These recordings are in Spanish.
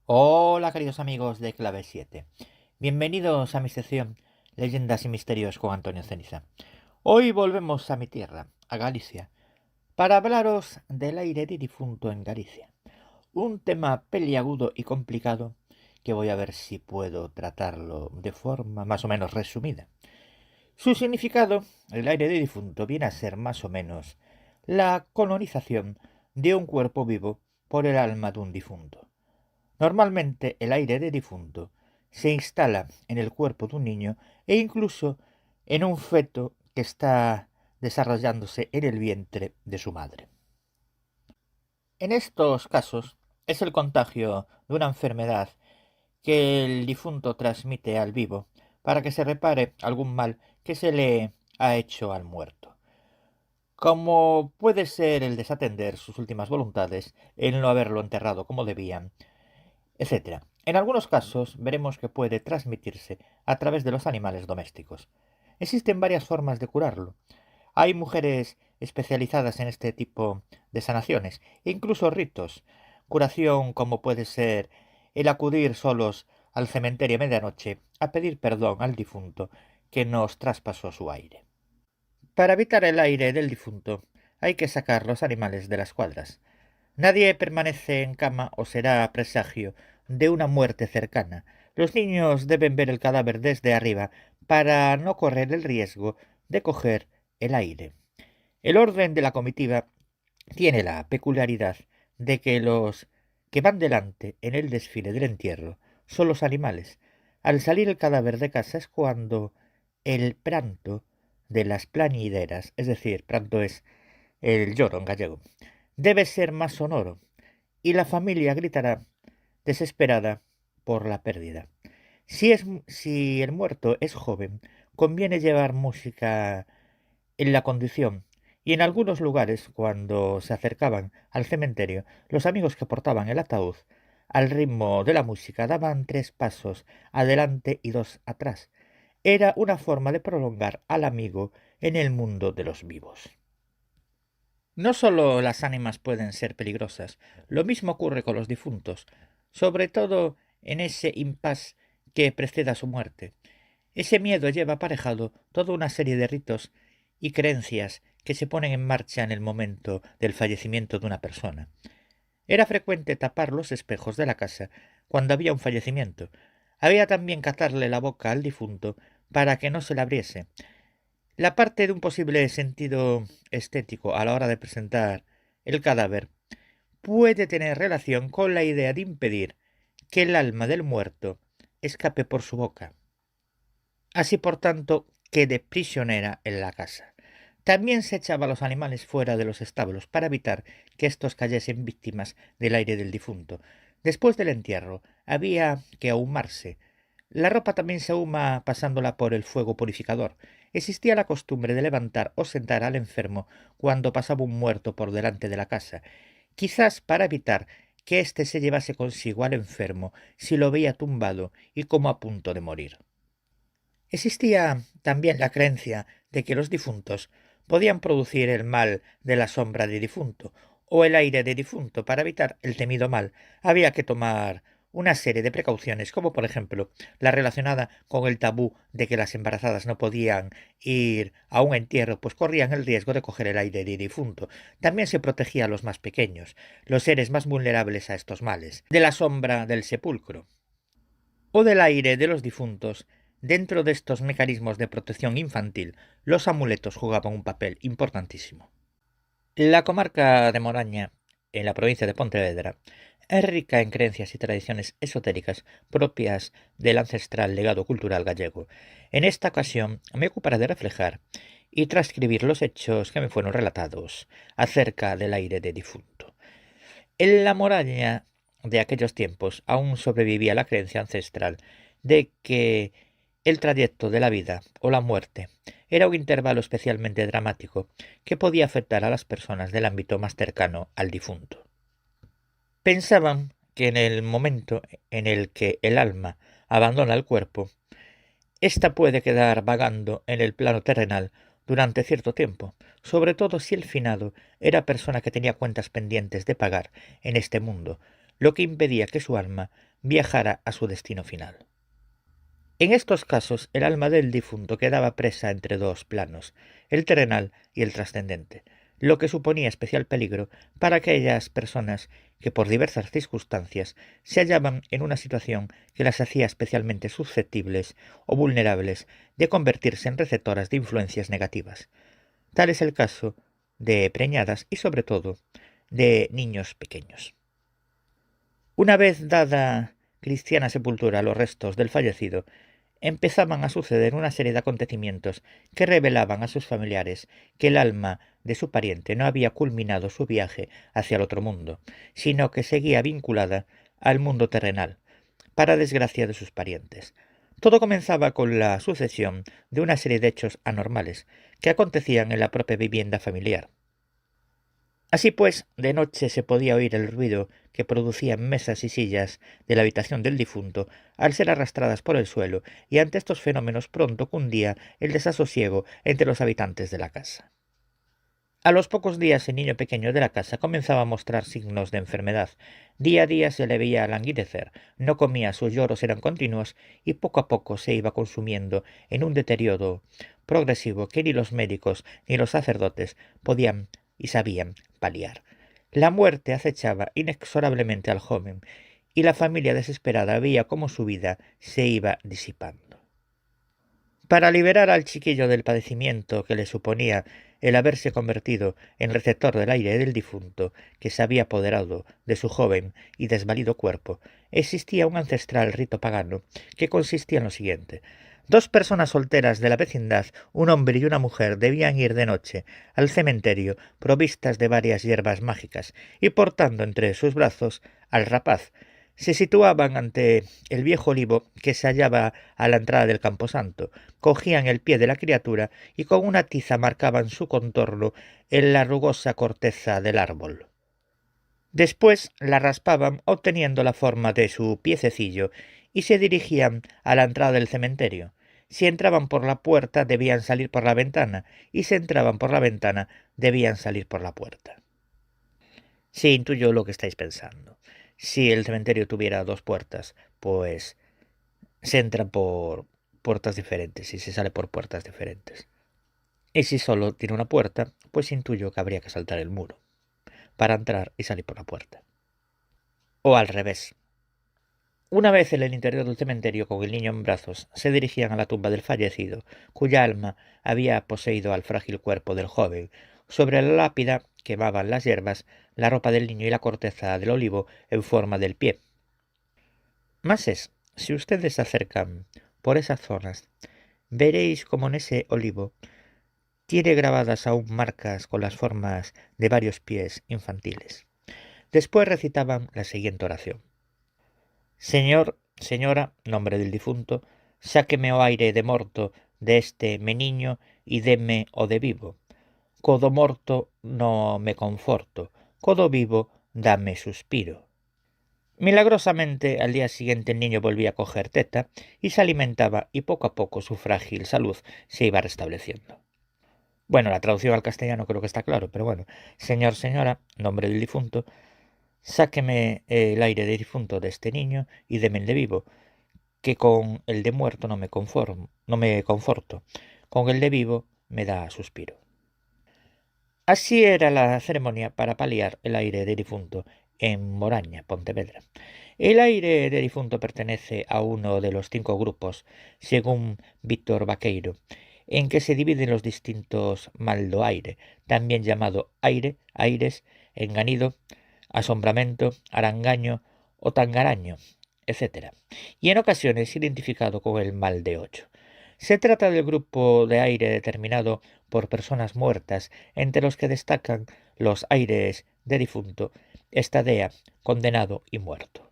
Hola queridos amigos de Clave 7. Bienvenidos a mi sección Leyendas y Misterios con Antonio Ceniza. Hoy volvemos a mi tierra, a Galicia, para hablaros del aire de difunto en Galicia. Un tema peliagudo y complicado que voy a ver si puedo tratarlo de forma más o menos resumida. Su significado, el aire de difunto, viene a ser más o menos la colonización de un cuerpo vivo por el alma de un difunto. Normalmente el aire de difunto se instala en el cuerpo de un niño e incluso en un feto que está desarrollándose en el vientre de su madre. En estos casos es el contagio de una enfermedad que el difunto transmite al vivo para que se repare algún mal que se le ha hecho al muerto, como puede ser el desatender sus últimas voluntades, el no haberlo enterrado como debían, etcétera. En algunos casos veremos que puede transmitirse a través de los animales domésticos. Existen varias formas de curarlo. Hay mujeres especializadas en este tipo de sanaciones e incluso ritos. Curación como puede ser el acudir solos al cementerio a medianoche a pedir perdón al difunto que nos traspasó su aire. Para evitar el aire del difunto hay que sacar los animales de las cuadras. Nadie permanece en cama o será presagio de una muerte cercana. Los niños deben ver el cadáver desde arriba para no correr el riesgo de coger el aire. El orden de la comitiva tiene la peculiaridad de que los que van delante en el desfile del entierro son los animales. Al salir el cadáver de casa es cuando el pranto de las plañideras, es decir, pranto es el lloro en gallego, debe ser más sonoro, y la familia gritará desesperada por la pérdida. Si el muerto es joven, conviene llevar música en la conducción, y en algunos lugares, cuando se acercaban al cementerio, los amigos que portaban el ataúd, al ritmo de la música, daban 3 pasos adelante y 2 atrás. Era una forma de prolongar al amigo en el mundo de los vivos. No solo las ánimas pueden ser peligrosas, lo mismo ocurre con los difuntos, sobre todo en ese impasse que precede a su muerte. Ese miedo lleva aparejado toda una serie de ritos y creencias que se ponen en marcha en el momento del fallecimiento de una persona. Era frecuente tapar los espejos de la casa cuando había un fallecimiento. Había también que atarle la boca al difunto para que no se le abriese. La parte de un posible sentido estético a la hora de presentar el cadáver puede tener relación con la idea de impedir que el alma del muerto escape por su boca. Así, por tanto, quede prisionera en la casa. También se echaba a los animales fuera de los establos para evitar que éstos cayesen víctimas del aire del difunto. Después del entierro había que ahumarse. La ropa también se ahuma pasándola por el fuego purificador. Existía la costumbre de levantar o sentar al enfermo cuando pasaba un muerto por delante de la casa, quizás para evitar que éste se llevase consigo al enfermo si lo veía tumbado y como a punto de morir. Existía también la creencia de que los difuntos podían producir el mal de la sombra de difunto o el aire de difunto. Para evitar el temido mal había que tomar una serie de precauciones, como por ejemplo la relacionada con el tabú de que las embarazadas no podían ir a un entierro, pues corrían el riesgo de coger el aire de difunto. También se protegía a los más pequeños, los seres más vulnerables a estos males, de la sombra del sepulcro o del aire de los difuntos. Dentro de estos mecanismos de protección infantil, los amuletos jugaban un papel importantísimo. La comarca de Moraña, en la provincia de Pontevedra, es rica en creencias y tradiciones esotéricas propias del ancestral legado cultural gallego. En esta ocasión me ocuparé de reflejar y transcribir los hechos que me fueron relatados acerca del aire de difunto. En la Moraña de aquellos tiempos aún sobrevivía la creencia ancestral de que el trayecto de la vida o la muerte era un intervalo especialmente dramático que podía afectar a las personas del ámbito más cercano al difunto. Pensaban que en el momento en el que el alma abandona el cuerpo, ésta puede quedar vagando en el plano terrenal durante cierto tiempo, sobre todo si el finado era persona que tenía cuentas pendientes de pagar en este mundo, lo que impedía que su alma viajara a su destino final. En estos casos, el alma del difunto quedaba presa entre dos planos, el terrenal y el trascendente, lo que suponía especial peligro para aquellas personas que por diversas circunstancias se hallaban en una situación que las hacía especialmente susceptibles o vulnerables de convertirse en receptoras de influencias negativas. Tal es el caso de preñadas y sobre todo de niños pequeños. Una vez dada cristiana sepultura a los restos del fallecido, empezaban a suceder una serie de acontecimientos que revelaban a sus familiares que el alma de su pariente no había culminado su viaje hacia el otro mundo, sino que seguía vinculada al mundo terrenal, para desgracia de sus parientes. Todo comenzaba con la sucesión de una serie de hechos anormales que acontecían en la propia vivienda familiar. Así pues, de noche se podía oír el ruido que producían mesas y sillas de la habitación del difunto al ser arrastradas por el suelo, y ante estos fenómenos pronto cundía el desasosiego entre los habitantes de la casa. A los pocos días el niño pequeño de la casa comenzaba a mostrar signos de enfermedad. Día a día se le veía languidecer, no comía, sus lloros eran continuos y poco a poco se iba consumiendo en un deterioro progresivo que ni los médicos ni los sacerdotes podían y sabían paliar. La muerte acechaba inexorablemente al joven y la familia desesperada veía cómo su vida se iba disipando. Para liberar al chiquillo del padecimiento que le suponía el haberse convertido en receptor del aire del difunto que se había apoderado de su joven y desvalido cuerpo, existía un ancestral rito pagano que consistía en lo siguiente. Dos personas solteras de la vecindad, un hombre y una mujer, debían ir de noche al cementerio provistas de varias hierbas mágicas y portando entre sus brazos al rapaz. Se situaban ante el viejo olivo que se hallaba a la entrada del camposanto, cogían el pie de la criatura y con una tiza marcaban su contorno en la rugosa corteza del árbol. Después la raspaban obteniendo la forma de su piececillo y se dirigían a la entrada del cementerio. Si entraban por la puerta debían salir por la ventana y si entraban por la ventana debían salir por la puerta. Sí, intuyo lo que estáis pensando. Si el cementerio tuviera dos puertas, pues se entra por puertas diferentes y se sale por puertas diferentes. Y si solo tiene una puerta, pues intuyo que habría que saltar el muro para entrar y salir por la puerta. O al revés. Una vez en el interior del cementerio con el niño en brazos, se dirigían a la tumba del fallecido, cuya alma había poseído al frágil cuerpo del joven. Sobre la lápida quemaban las hierbas, la ropa del niño y la corteza del olivo en forma del pie. Más es, si ustedes se acercan por esas zonas, veréis como en ese olivo tiene grabadas aún marcas con las formas de varios pies infantiles. Después recitaban la siguiente oración. Señor, señora, nombre del difunto, sáqueme o aire de morto de este me niño y deme o de vivo. Codo morto no me conforto, codo vivo dame suspiro. Milagrosamente, al día siguiente el niño volvía a coger teta y se alimentaba y poco a poco su frágil salud se iba restableciendo. Bueno, la traducción al castellano creo que está claro, pero bueno. Señor, señora, nombre del difunto, sáqueme el aire de difunto de este niño y deme el de vivo, que con el de muerto no me conforto, con el de vivo me da suspiro. Así era la ceremonia para paliar el aire de difunto en Moraña, Pontevedra. El aire de difunto pertenece a uno de los 5 grupos, según Víctor Vaqueiro, en que se dividen los distintos maldoaire, también llamado aire, aires, enganido, asombramiento, arangaño o tangaraño, etc. Y en ocasiones identificado con el mal de 8. Se trata del grupo de aire determinado por personas muertas, entre los que destacan los aires de difunto, estadea, condenado y muerto.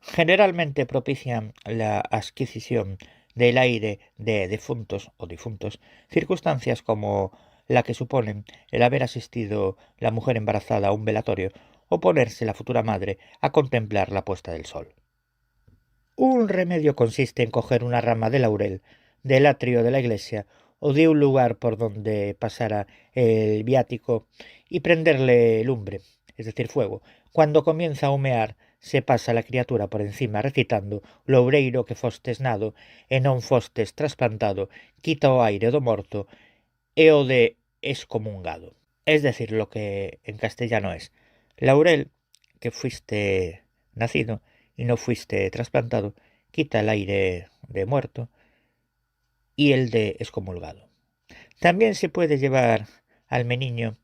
Generalmente propician la adquisición del aire de defuntos o difuntos circunstancias como la que suponen el haber asistido la mujer embarazada a un velatorio o ponerse la futura madre a contemplar la puesta del sol. Un remedio consiste en coger una rama de laurel del atrio de la iglesia o de un lugar por donde pasara el viático y prenderle lumbre, es decir, fuego. Cuando comienza a humear, se pasa la criatura por encima recitando «Loureiro que fostes nado e non fostes trasplantado, quita o aire do morto e o de excomungado». Es decir, lo que en castellano es «Laurel, que fuiste nacido y no fuiste trasplantado, quita el aire de muerto y el de excomulgado». También se puede llevar al meniño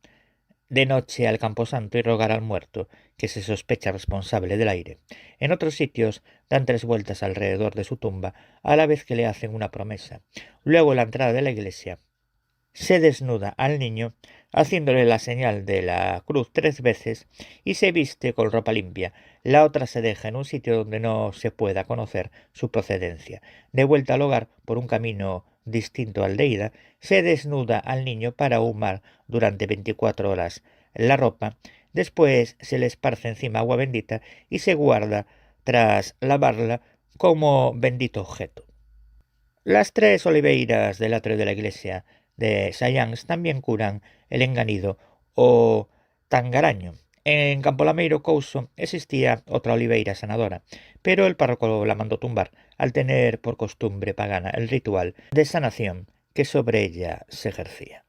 de noche al camposanto y rogar al muerto, que se sospecha responsable del aire. En otros sitios dan 3 vueltas alrededor de su tumba, a la vez que le hacen una promesa. Luego, en la entrada de la iglesia, se desnuda al niño, haciéndole la señal de la cruz 3 veces, y se viste con ropa limpia. La otra se deja en un sitio donde no se pueda conocer su procedencia. De vuelta al hogar, por un camino distinto al de ida, se desnuda al niño para ahumar durante 24 horas la ropa. Después se le esparce encima agua bendita y se guarda tras lavarla como bendito objeto. Las 3 oliveiras del atrio de la iglesia de Sayans también curan el enganido o tangaraño. En Campolameiro Couso existía otra oliveira sanadora, pero el párroco la mandó tumbar al tener por costumbre pagana el ritual de sanación que sobre ella se ejercía.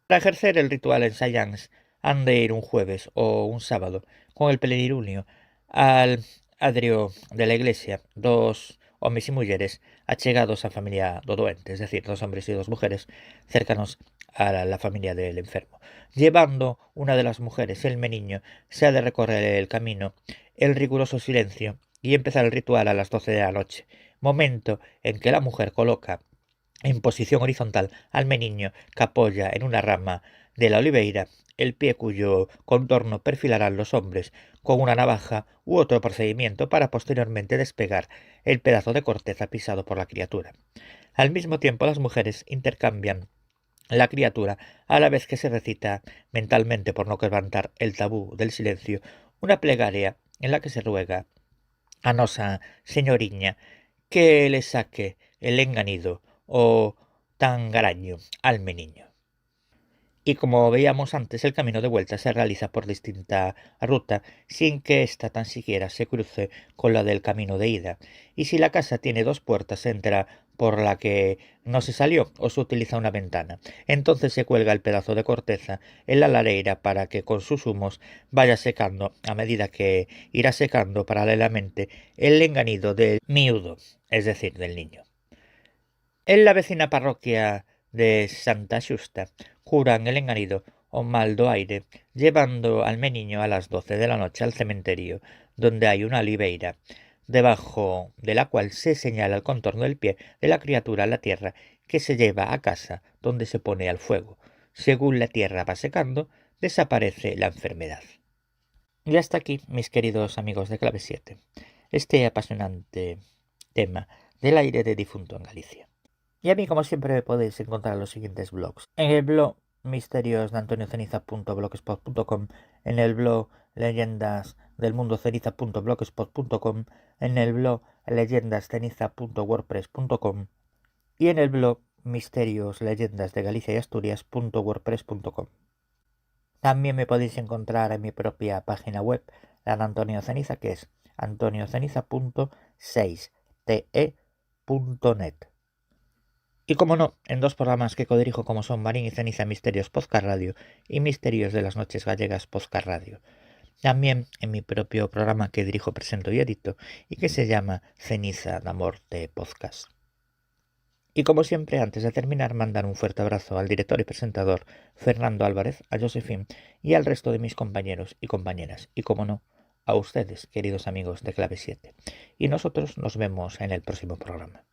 Para ejercer el ritual en Sayans han de ir un jueves o un sábado con el pelenirunio al adrio de la iglesia 2 hombres y mujeres achegados a familia do doente, es decir, 2 hombres y 2 mujeres cercanos a la familia del enfermo. Llevando una de las mujeres el meniño, se ha de recorrer el camino, el riguroso silencio y empezar el ritual a las 12 de la noche, momento en que la mujer coloca en posición horizontal al meniño que apoya en una rama de la oliveira, el pie cuyo contorno perfilarán los hombres con una navaja u otro procedimiento para posteriormente despegar el pedazo de corteza pisado por la criatura. Al mismo tiempo las mujeres intercambian la criatura a la vez que se recita mentalmente, por no quebrantar el tabú del silencio, una plegaria en la que se ruega a Nosa Señoriña que le saque el enganido o tangaraño al meniño. Y como veíamos antes, el camino de vuelta se realiza por distinta ruta, sin que ésta tan siquiera se cruce con la del camino de ida. Y si la casa tiene 2 puertas, se entra por la que no se salió o se utiliza una ventana. Entonces se cuelga el pedazo de corteza en la lareira para que con sus humos vaya secando a medida que irá secando paralelamente el enganido del miudo, es decir, del niño. En la vecina parroquia de Santa Xusta curan el enganido o mal do aire, llevando al meniño a las 12 de la noche al cementerio, donde hay una oliveira, debajo de la cual se señala el contorno del pie de la criatura a la tierra, que se lleva a casa, donde se pone al fuego. Según la tierra va secando, desaparece la enfermedad. Y hasta aquí, mis queridos amigos de Clave 7, este apasionante tema del aire de difunto en Galicia. Y a mí, como siempre, podéis encontrar los siguientes blogs. En el blog misteriosdeantonioceniza.blogspot.com, en el blog leyendasdelmundoceniza.blogspot.com, en el blog leyendasceniza.wordpress.com y en el blog misterios, leyendas de Galicia y Asturias.wordpress.com. También me podéis encontrar en mi propia página web, la de Antonio Ceniza, que es antonioceniza.6te.net. Y como no, en 2 programas que codirijo como son Marín y Ceniza Misterios Podcast Radio y Misterios de las Noches Gallegas Podcast Radio. También en mi propio programa que dirijo, presento y edito y que se llama Ceniza da Morte Podcast. Y como siempre, antes de terminar, mandar un fuerte abrazo al director y presentador Fernando Álvarez, a Josefín y al resto de mis compañeros y compañeras. Y como no, a ustedes, queridos amigos de Clave 7. Y nosotros nos vemos en el próximo programa.